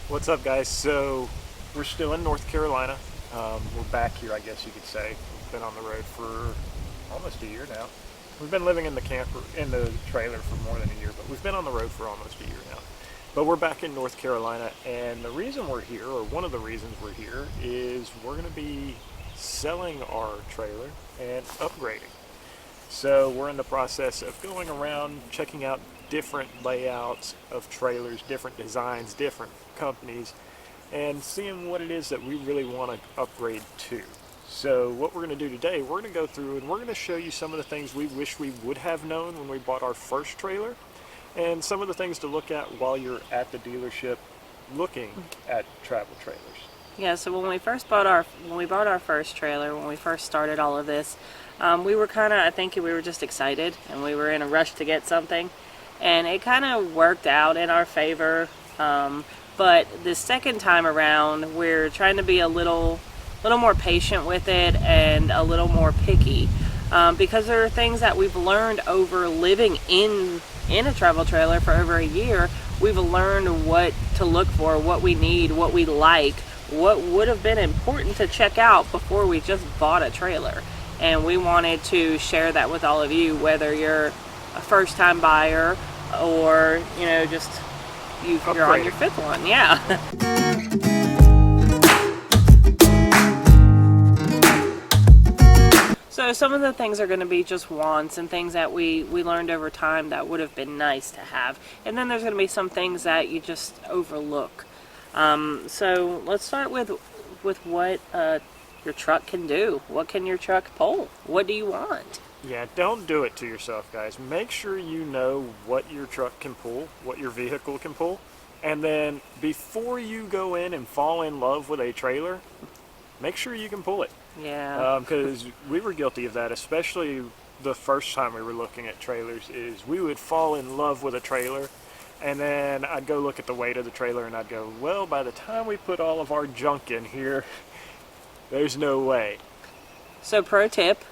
What's up, guys? So we're still in North Carolina. We're back here, I guess you could say. We've been on the road for almost a year now. We've been living in the camper, in the trailer for more than a year, but we've been on the road for almost a year now. But we're back in North Carolina, and the reason we're here, or one of the reasons we're here, is we're going to be selling our trailer and upgrading. So we're in the process of going around checking out different layouts of trailers, different designs, different companies, and seeing what it is that we really want to upgrade to. So what we're going to do today, we're going to go through and we're going to show you some of the things we wish we would have known when we bought our first trailer, and some of the things to look at while you're at the dealership looking at travel trailers. Yeah, so when we bought our first trailer, when we first started all of this, we were I think we were just excited and we were in a rush to get something, and it kind of worked out in our favor. But the second time around, we're trying to be a little more patient with it and a little more picky, because there are things that we've learned over living in a travel trailer for over a year. We've learned what to look for, what we need, what we like, what would have been important to check out before we just bought a trailer. And we wanted to share that with all of you, whether you're a first-time buyer or, just you're on your fifth one. Yeah. So some of the things are going to be just wants and things that we learned over time that would have been nice to have. And then there's going to be some things that you just overlook. So let's start with what your truck can do. What can your truck pull? What do you want? Yeah, don't do it to yourself, guys. Make sure you know what your truck can pull, what your vehicle can pull, and then before you go in and fall in love with a trailer, make sure you can pull it. Yeah. Because we were guilty of that, especially the first time we were looking at trailers, is we would fall in love with a trailer, and then I'd go look at the weight of the trailer and I'd go, well, by the time we put all of our junk in here, there's no way. So pro tip,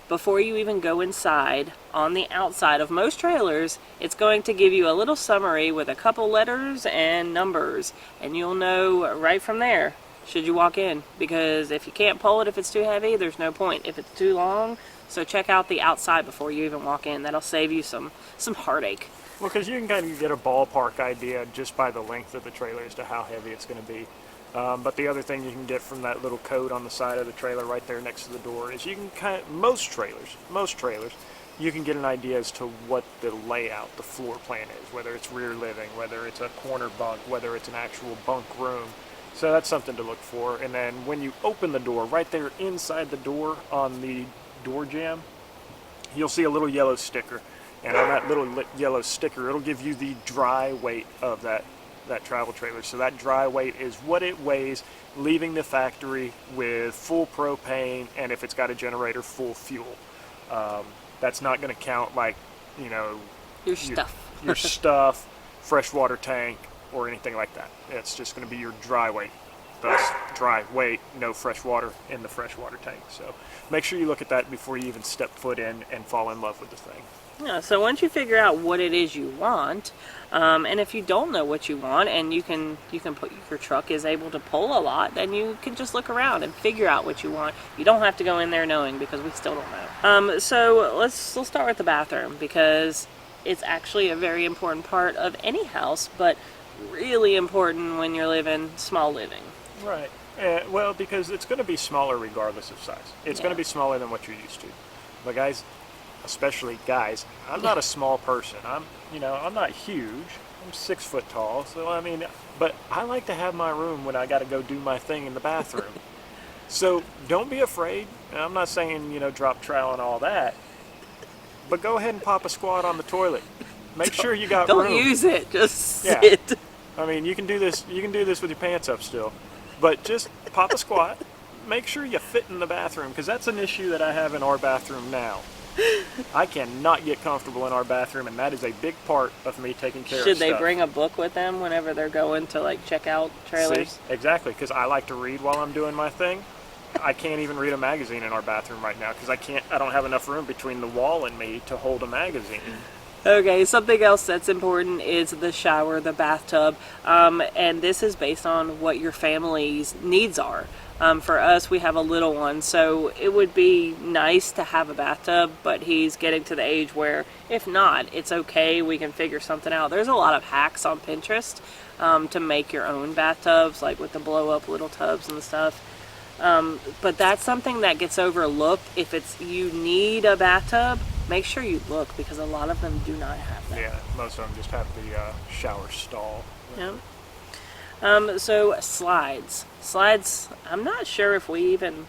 before you even go inside, on the outside of most trailers, it's going to give you a little summary with a couple letters and numbers, and you'll know right from there should you walk in, because if you can't pull it, if it's too heavy, there's no point. If it's too long, so check out the outside before you even walk in. That'll save you some heartache. Well, because you can kind of get a ballpark idea just by the length of the trailer as to how heavy it's going to be. But the other thing you can get from that little code on the side of the trailer right there next to the door is you can most trailers, you can get an idea as to what the layout, the floor plan is, whether it's rear living, whether it's a corner bunk, whether it's an actual bunk room. So that's something to look for. And then when you open the door, right there inside the door on the door jamb, you'll see a little yellow sticker. And on that little yellow sticker, it'll give you the dry weight of that travel trailer. So that dry weight is what it weighs leaving the factory with full propane, and if it's got a generator, full fuel. That's not going to count like, Your stuff. your stuff, freshwater tank, or anything like that. It's just going to be your dry weight. Thus, dry weight, no fresh water in the freshwater tank. So make sure you look at that before you even step foot in and fall in love with the thing. Yeah, so once you figure out what it is you want, and if you don't know what you want, and you can put your truck is able to pull a lot, then you can just look around and figure out what you want. You don't have to go in there knowing, because we still don't know. So let's start with the bathroom, because it's actually a very important part of any house, but really important when you're living small living. Right. Well, because it's going to be smaller regardless of size. It's going to be smaller than what you're used to. But guys, especially guys, I'm not a small person. I'm not huge. I'm 6 foot tall. So but I like to have my room when I got to go do my thing in the bathroom. So don't be afraid. And I'm not saying, drop trowel and all that, but go ahead and pop a squat on the toilet. Make sure you got room. Don't use it. Just sit. You can do this. You can do this with your pants up still, but just pop a squat. Make sure you fit in the bathroom, because that's an issue that I have in our bathroom now. I cannot get comfortable in our bathroom, and that is a big part of me taking care of stuff. Should they bring a book with them whenever they're going to check out trailers? See? Exactly, because I like to read while I'm doing my thing. I can't even read a magazine in our bathroom right now because I don't have enough room between the wall and me to hold a magazine. Okay, something else that's important is the shower, the bathtub, and this is based on what your family's needs are. For us, we have a little one, so it would be nice to have a bathtub, but he's getting to the age where, if not, it's okay, we can figure something out. There's a lot of hacks on Pinterest to make your own bathtubs, like with the blow-up little tubs and stuff. But that's something that gets overlooked. If it's you need a bathtub, make sure you look, because a lot of them do not have that. Yeah, most of them just have the shower stall. Yep. So slides. Slides, I'm not sure if we even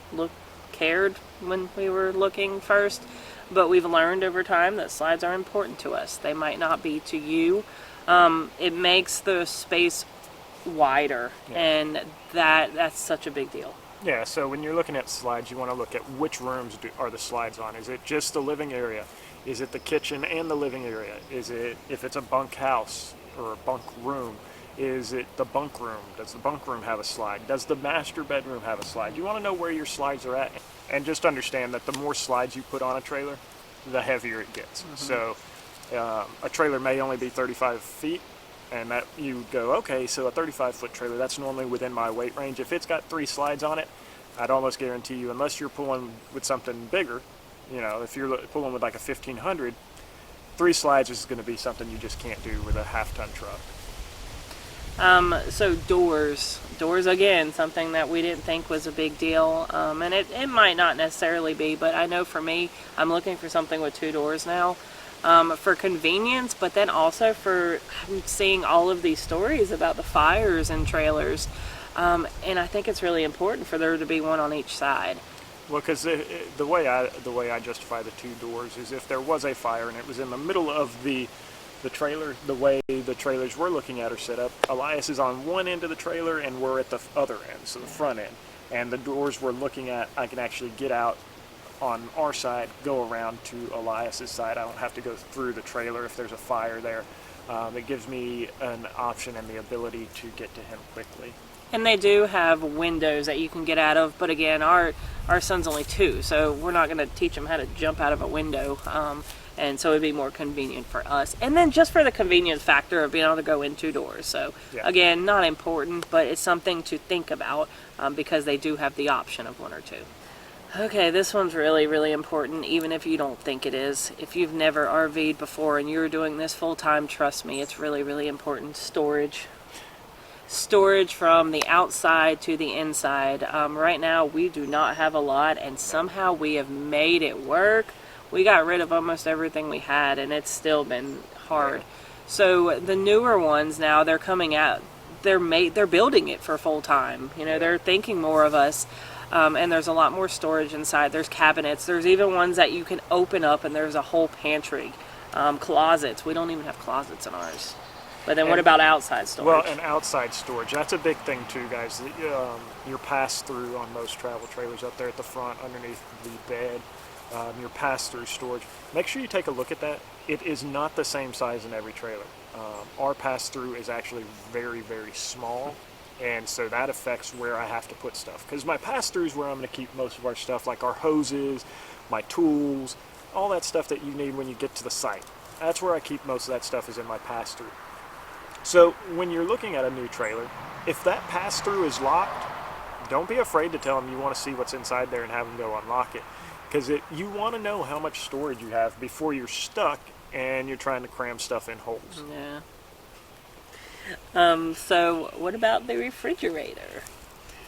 cared when we were looking first, but we've learned over time that slides are important to us. They might not be to you. It makes the space wider, and that's such a big deal. Yeah, so when you're looking at slides, you want to look at which rooms are the slides on. Is it just the living area? Is it the kitchen and the living area? Is it, if it's a bunk house or a bunk room, is it the bunk room? Does the bunk room have a slide? Does the master bedroom have a slide? You want to know where your slides are at. And just understand that the more slides you put on a trailer, the heavier it gets. Mm-hmm. So a trailer may only be 35 feet, and that you go, okay, so a 35-foot trailer, that's normally within my weight range. If it's got 3 slides on it, I'd almost guarantee you, unless you're pulling with something bigger, you know, if you're pulling with like a 1500, 3 slides is going to be something you just can't do with a half-ton truck. So doors again, something that we didn't think was a big deal, and it might not necessarily be, but I know for me, I'm looking for something with 2 doors now. For convenience, but then also for seeing all of these stories about the fires in trailers, and I think it's really important for there to be one on each side. Well, because the way I justify the 2 doors is if there was a fire and it was in the middle of the trailer, the way the trailers we're looking at are set up, Elias is on one end of the trailer and we're at the other end, so the front end, and the doors we're looking at, I can actually get out on our side, go around to Elias's side. I don't have to go through the trailer if there's a fire there. It gives me an option and the ability to get to him quickly. And they do have windows that you can get out of, but again, our son's only 2, so we're not going to teach him how to jump out of a window, and so it'd be more convenient for us. And then just for the convenience factor of being able to go in 2 doors. So again, not important, but it's something to think about, because they do have the option of 1 or 2. Okay, this one's really, really important, even if you don't think it is. If you've never RV'd before and you're doing this full time, trust me, it's really, really important. Storage. Storage from the outside to the inside. Right now, we do not have a lot, and somehow we have made it work. We got rid of almost everything we had, and it's still been hard. So the newer ones now, they're coming out. They're building it for full time. You know, they're thinking more of us. And there's a lot more storage inside. There's cabinets. There's even ones that you can open up and there's a whole pantry. Closets. We don't even have closets in ours. But then what about outside storage? Well, and outside storage. That's a big thing too, guys. Your pass-through on most travel trailers up there at the front underneath the bed. Your pass-through storage. Make sure you take a look at that. It is not the same size in every trailer. Our pass-through is actually very, very small. And so that affects where I have to put stuff. Because my pass-through is where I'm going to keep most of our stuff, like our hoses, my tools, all that stuff that you need when you get to the site. That's where I keep most of that stuff, is in my pass-through. So when you're looking at a new trailer, if that pass-through is locked, don't be afraid to tell them you want to see what's inside there and have them go unlock it. Because you want to know how much storage you have before you're stuck and you're trying to cram stuff in holes. Yeah. So what about the refrigerator?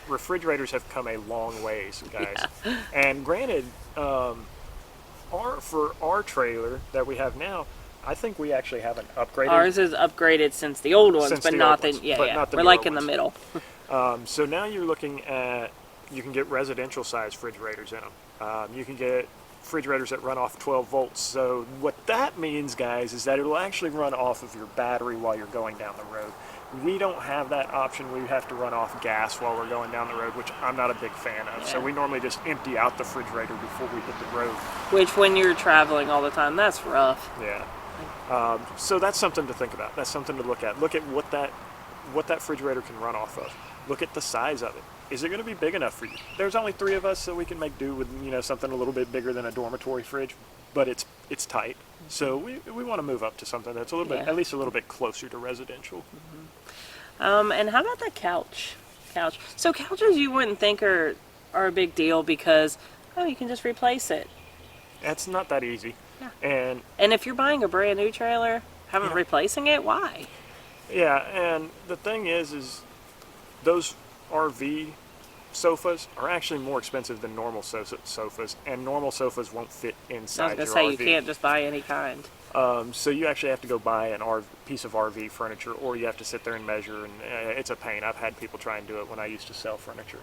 Refrigerators have come a long ways, guys. Yeah. And granted, for our trailer that we have now, I think we actually haven't upgraded. Ours is upgraded since the old ones, but not the We're like in the middle. So now you're looking at, you can get residential size refrigerators in them. You can get refrigerators that run off 12 volts. So what that means, guys, is that it'll actually run off of your battery while you're going down the road. We don't have that option. We have to run off gas while we're going down the road, which I'm not a big fan of. Yeah. So we normally just empty out the refrigerator before we hit the road. Which, when you're traveling all the time, that's rough. Yeah. So that's something to think about. That's something to look at. Look at what that refrigerator can run off of. Look at the size of it. Is it going to be big enough for you? There's only 3 of us, so we can make do with something a little bit bigger than a dormitory fridge, but it's it's tight. So we want to move up to something that's a little bit, Yeah. at least a little bit closer to residential. And how about the couch? Couch. So couches you wouldn't think are a big deal because you can just replace it. That's not that easy. Yeah. And if you're buying a brand new trailer, having Yeah. replacing it, why? yeah, and the thing is those RV sofas are actually more expensive than normal sofas, and normal sofas won't fit I was inside gonna your say you RV. can't just buy any kind. So you actually have to go buy piece of RV furniture, or you have to sit there and measure, and it's a pain. I've had people try and do it when I used to sell furniture.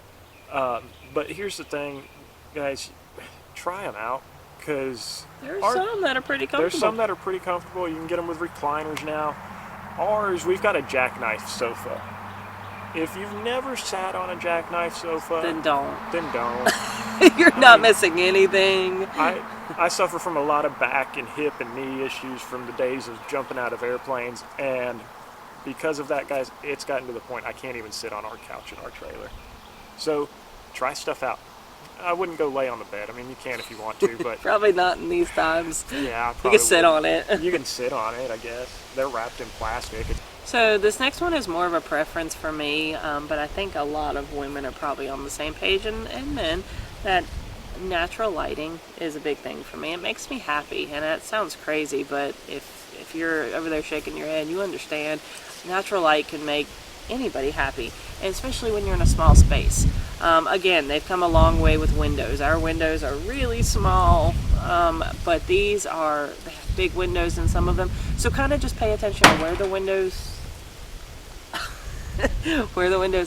But here's the thing, guys, try them out, because There's some that are pretty comfortable. there's some that are pretty comfortable. You can get them with recliners now. Ours, we've got a jackknife sofa. If you've never sat on a jackknife sofa, Then don't. then don't. You're not missing anything. I suffer from a lot of back and hip and knee issues from the days of jumping out of airplanes, and because of that, guys, it's gotten to the point I can't even sit on our couch in our trailer. So try stuff out. I wouldn't go lay on the bed. I mean, you can if you want to, but Probably not in these times. yeah, I You probably can sit would. on it. You can sit on it, I guess. They're wrapped in plastic. So this next one is more of a preference for me, but I think a lot of women are probably on the same page, and men, that natural lighting is a big thing for me. It makes me happy, and that sounds crazy, but if you're over there shaking your head, you understand. Natural light can make anybody happy, and especially when you're in a small space. Again, they've come a long way with windows. Our windows are really small, but they have big windows in some of them. So kind of just pay attention to where the windows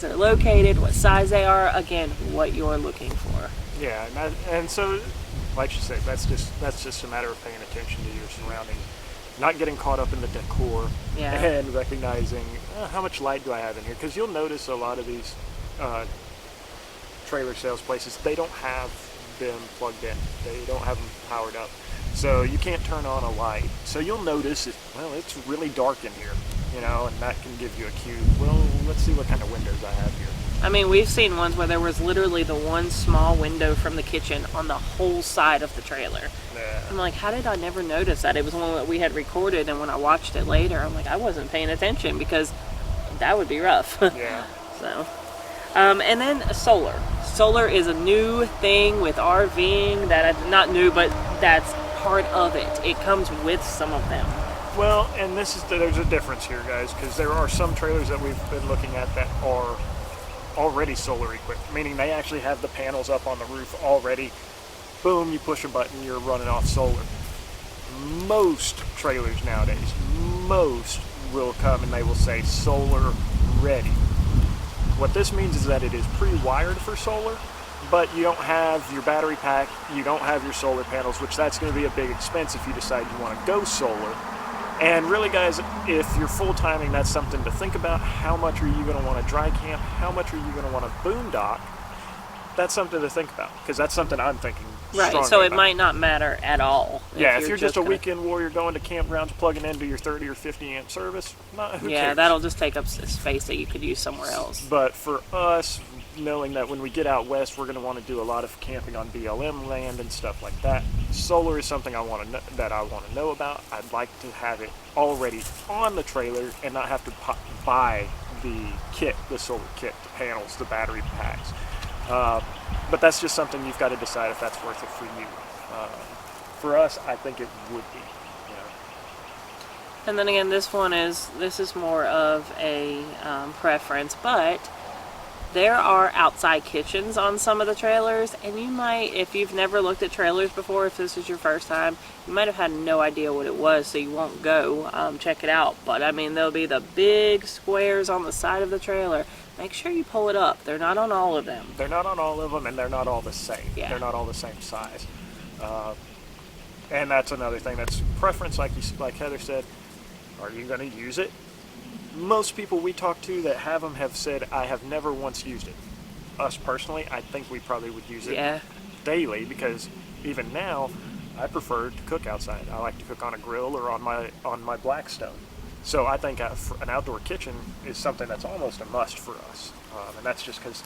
are located, what size they are, again, what you're looking for. Yeah, and so, like you said, that's just a matter of paying attention to your surroundings, not getting caught up in the decor, Yeah. and recognizing how much light do I have in here. Because you'll notice a lot of these trailer sales places, they don't have them plugged in. They don't have them powered up. So you can't turn on a light. So you'll notice it's really dark in here, and that can give you a cue. Well, let's see what kind of windows I have here. I mean, we've seen ones where there was literally the one small window from the kitchen on the whole side of the trailer. Yeah. I'm like, how did I never notice that? It was one that we had recorded, and when I watched it later, I'm like, I wasn't paying attention because that would be rough. Yeah. So, and then solar. Solar is a new thing with RVing not new, but that's part of it. It comes with some of them. Well, and there's a difference here, guys, because there are some trailers that we've been looking at that are already solar equipped, meaning they actually have the panels up on the roof already. Boom, you push a button, you're running off solar. Most trailers nowadays, will come and they will say solar ready. What this means is that it is pre-wired for solar, but you don't have your battery pack, you don't have your solar panels, which that's going to be a big expense if you decide you want to go solar. And really, guys, if you're full-timing, that's something to think about. How much are you going to want to dry camp? How much are you going to want to boondock? That's something to think about, because that's something I'm thinking Right, strongly so it about. might not matter at all. Yeah, if you're just a gonna- weekend warrior going to campgrounds, plugging into your 30 or 50 amp service, who Yeah, cares? that'll just take up space that you could use somewhere else. But for us, knowing that when we get out west, we're going to want to do a lot of camping on BLM land and stuff like that. Solar is something I want to know about. I'd like to have it already on the trailer and not have to buy the kit, the solar kit, the panels, the battery packs. But that's just something you've got to decide if that's worth it for you. For us, I think it would be. And then again, this is more of a preference, but there are outside kitchens on some of the trailers, and you might, if you've never looked at trailers before, if this is your first time, you might have had no idea what it was, so you won't go check it out. But I mean, there'll be the big squares on the side of the trailer. Make sure you pull it up. They're not on all of them. They're not on all of them, and they're not all the same. Yeah. They're not all the same size. And that's another thing. That's preference, like Heather said. Are you going to use it? Most people we talk to that have them have said, I have never once used it. Us personally, I think we probably would use it daily, because even now, I prefer to cook outside. I like to cook on a grill or on my Blackstone. So I think an outdoor kitchen is something that's almost a must for us. And that's just because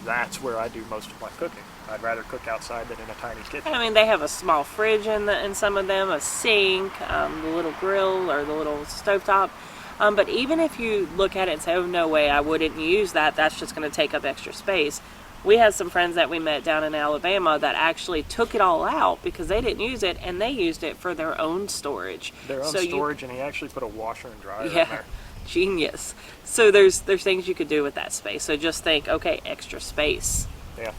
that's where I do most of my cooking. I'd rather cook outside than in a tiny kitchen. I mean, they have a small fridge in some of them, a sink, the little grill or the little stovetop. But even if you look at it and say, oh, no way, I wouldn't use that, that's just going to take up extra space. We had some friends that we met down in Alabama that actually took it all out because they didn't use it, and they used it for their own storage. Their own storage, and he actually put a washer and dryer in there. Genius. So there's things you could do with that space. So just think, okay, extra space. Yeah.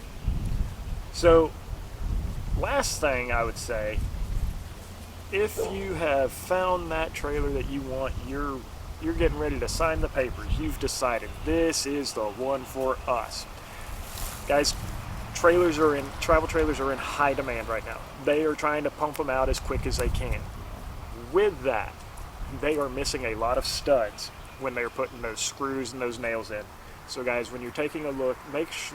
So last thing I would say, if you have found that trailer that you want, you're getting ready to sign the papers. You've decided this is the one for us. Guys, travel trailers are in high demand right now. They are trying to pump them out as quick as they can. With that, they are missing a lot of studs when they're putting those screws and those nails in. So guys, when you're taking a look,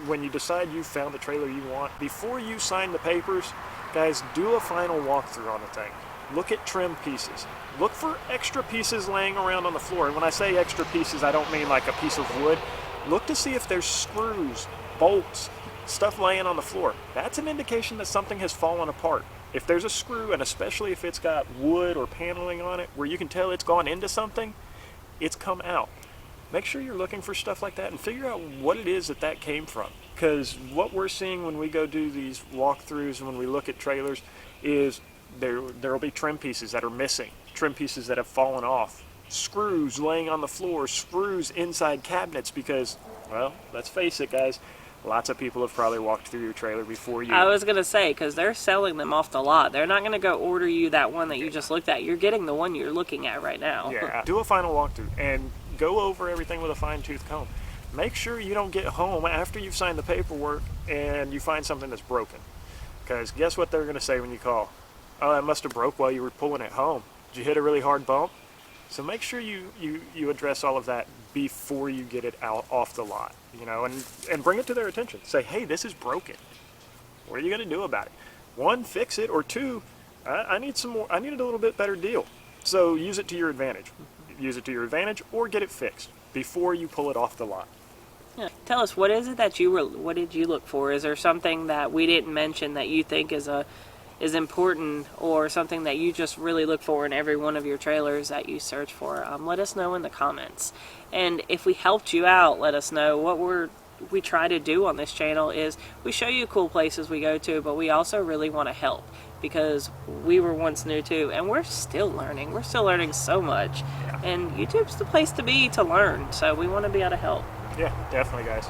when you decide you found the trailer you want, before you sign the papers, guys, do a final walkthrough on the thing. Look at trim pieces. Look for extra pieces laying around on the floor. And when I say extra pieces, I don't mean like a piece of wood. Look to see if there's screws, bolts, stuff laying on the floor. That's an indication that something has fallen apart. If there's a screw, and especially if it's got wood or paneling on it where you can tell it's gone into something, it's come out. Make sure you're looking for stuff like that and figure out what it is that came from. Because what we're seeing when we go do these walkthroughs and when we look at trailers is there will be trim pieces that are missing, trim pieces that have fallen off, screws laying on the floor, screws inside cabinets because, well, let's face it, guys, lots of people have probably walked through your trailer before you. I was going to say, because they're selling them off the lot. They're not going to go order you that one that you just looked at. You're getting the one you're looking at right now. Yeah. Do a final walkthrough and go over everything with a fine-tooth comb. Make sure you don't get home after you've signed the paperwork and you find something that's broken. Because guess what they're going to say when you call? Oh, that must have broke while you were pulling it home. Did you hit a really hard bump? So make sure you address all of that before you get it out off the lot, you know, and bring it to their attention. Say, hey, this is broken. What are you going to do about it? One, fix it, or two, I need some more. I need a little bit better deal. So use it to your advantage. Use it to your advantage, or get it fixed before you pull it off the lot. Yeah. Tell us, what is it that what did you look for? Is there something that we didn't mention that you think is important, or something that you just really look for in every one of your trailers that you search for? Let us know in the comments. And if we helped you out, let us know. What we try to do on this channel is we show you cool places we go to, but we also really want to help, because we were once new too, and we're still learning. We're still learning so much. Yeah. And YouTube's the place to be to learn, so we want to be able to help. Yeah, definitely, guys.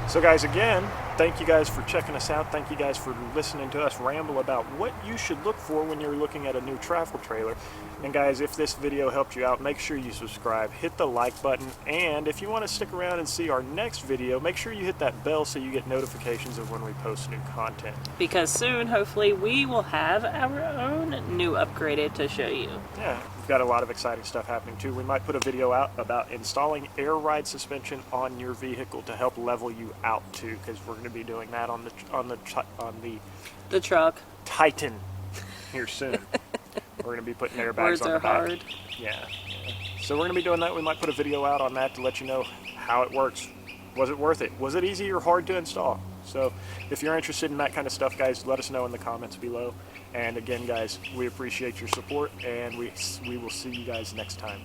So guys, again, thank you guys for checking us out. Thank you guys for listening to us ramble about what you should look for when you're looking at a new travel trailer. And guys, if this video helped you out, make sure you subscribe, hit the like button, and if you want to stick around and see our next video, make sure you hit that bell so you get notifications of when we post new content. Because soon, hopefully, we will have our own new upgraded to show you. Yeah, we've got a lot of exciting stuff happening too. We might put a video out about installing air ride suspension on your vehicle to help level you out too, because we're going to be doing that on the truck Titan here soon. We're going to be putting airbags Words on the are back. hard. Yeah. So we're going to be doing that. We might put a video out on that to let you know how it works. Was it worth it? Was it easy or hard to install? So if you're interested in that kind of stuff, guys, let us know in the comments below. And again, guys, we appreciate your support, and we will see you guys next time.